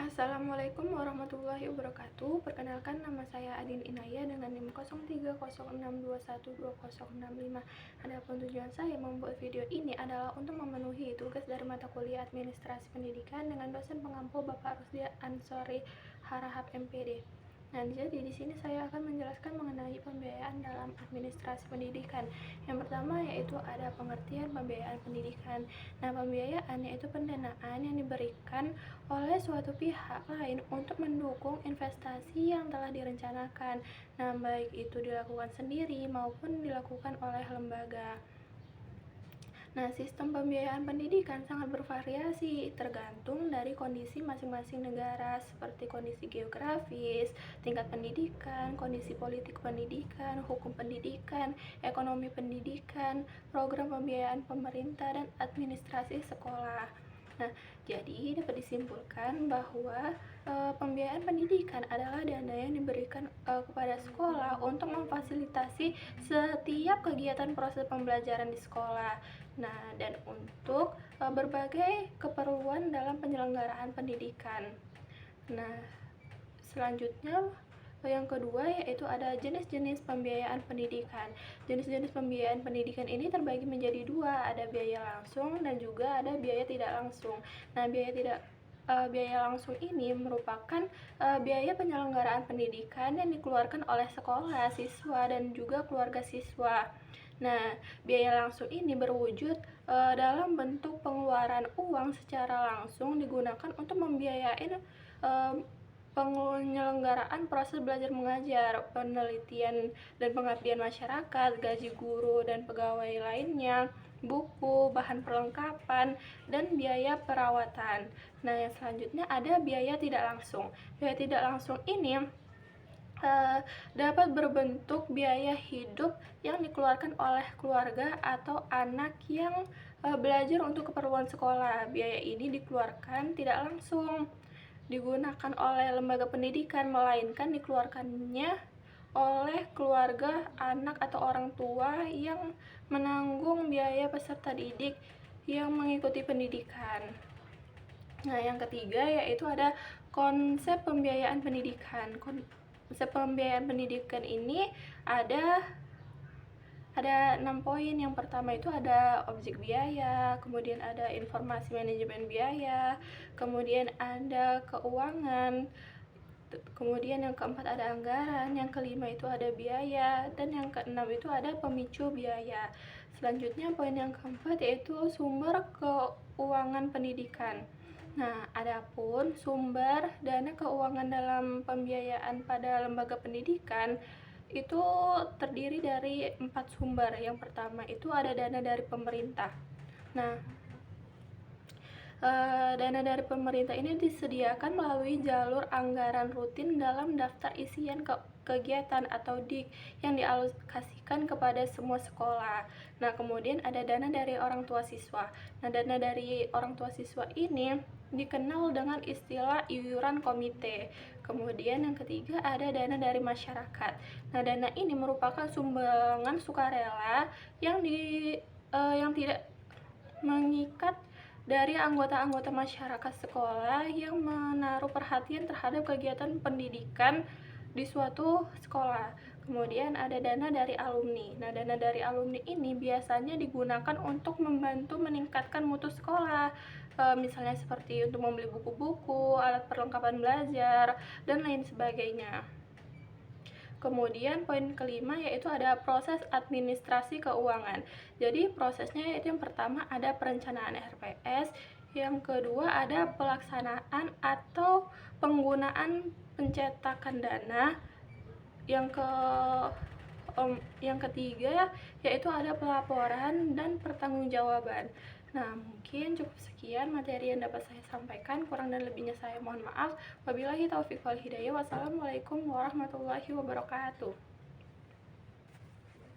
Assalamualaikum warahmatullahi wabarakatuh. Perkenalkan, nama saya Adin Inaya dengan NIM 0306212065. Adapun tujuan saya membuat video ini adalah untuk memenuhi tugas dari mata kuliah Administrasi Pendidikan dengan dosen pengampu Bapak Rusdi Ansori Harahap MPD. Nah, jadi di sini saya akan menjelaskan mengenai pembiayaan dalam administrasi pendidikan. Yang pertama yaitu ada pengertian pembiayaan pendidikan. Nah, pembiayaan yaitu pendanaan yang diberikan oleh suatu pihak lain untuk mendukung investasi yang telah direncanakan. Nah, baik itu dilakukan sendiri maupun dilakukan oleh lembaga. Nah, sistem pembiayaan pendidikan sangat bervariasi tergantung dari kondisi masing-masing negara seperti kondisi geografis, tingkat pendidikan, kondisi politik pendidikan, hukum pendidikan, ekonomi pendidikan, program pembiayaan pemerintah, dan administrasi sekolah. Nah, jadi dapat disimpulkan bahwa pembiayaan pendidikan adalah dana yang diberikan kepada sekolah untuk memfasilitasi setiap kegiatan proses pembelajaran di sekolah. Nah, dan untuk berbagai keperluan dalam penyelenggaraan pendidikan. Nah, selanjutnya yang kedua yaitu ada jenis-jenis pembiayaan pendidikan. Jenis-jenis pembiayaan pendidikan ini terbagi menjadi dua, ada biaya langsung dan juga ada biaya tidak langsung. Nah, biaya langsung ini merupakan biaya penyelenggaraan pendidikan yang dikeluarkan oleh sekolah, siswa, dan juga keluarga siswa. Nah, biaya langsung ini berwujud dalam bentuk pengeluaran uang secara langsung digunakan untuk membiayai penyelenggaraan proses belajar mengajar, penelitian dan pengabdian masyarakat, gaji guru dan pegawai lainnya, buku, bahan perlengkapan, dan biaya perawatan. Nah, yang selanjutnya ada biaya tidak langsung. Biaya tidak langsung ini dapat berbentuk biaya hidup yang dikeluarkan oleh keluarga atau anak yang belajar untuk keperluan sekolah. Biaya ini dikeluarkan tidak langsung digunakan oleh lembaga pendidikan, melainkan dikeluarkannya oleh keluarga, anak, atau orang tua yang menanggung biaya peserta didik yang mengikuti pendidikan. Nah, yang ketiga yaitu ada konsep pembiayaan pendidikan. Konsep pembiayaan pendidikan ini ada 6 poin. Yang pertama itu ada objek biaya, kemudian ada informasi manajemen biaya, kemudian ada keuangan, kemudian yang keempat ada anggaran, yang kelima itu ada biaya, dan yang keenam itu ada pemicu biaya. Selanjutnya poin yang keempat yaitu sumber keuangan pendidikan. Nah, adapun sumber dana keuangan dalam pembiayaan pada lembaga pendidikan itu terdiri dari 4 sumber. Yang pertama itu ada dana dari pemerintah. Nah, dana dari pemerintah ini disediakan melalui jalur anggaran rutin dalam daftar isian kegiatan atau DIK yang dialokasikan kepada semua sekolah. Nah, kemudian ada dana dari orang tua siswa. Nah, dana dari orang tua siswa ini dikenal dengan istilah iuran komite. Kemudian yang ketiga ada dana dari masyarakat. Nah, dana ini merupakan sumbangan sukarela yang tidak mengikat dari anggota-anggota masyarakat sekolah yang menaruh perhatian terhadap kegiatan pendidikan di suatu sekolah. Kemudian ada dana dari alumni. Nah, dana dari alumni ini biasanya digunakan untuk membantu meningkatkan mutu sekolah, misalnya seperti untuk membeli buku-buku, alat perlengkapan belajar, dan lain sebagainya. Kemudian poin kelima yaitu ada proses administrasi keuangan. Jadi prosesnya yaitu yang pertama ada perencanaan RPS, yang kedua ada pelaksanaan atau penggunaan pencetakan dana, yang ketiga yaitu ada pelaporan dan pertanggungjawaban. Nah, mungkin cukup sekian materi yang dapat saya sampaikan. Kurang dan lebihnya saya mohon maaf. Wabillahi taufiq wal hidayah. Wassalamualaikum warahmatullahi wabarakatuh.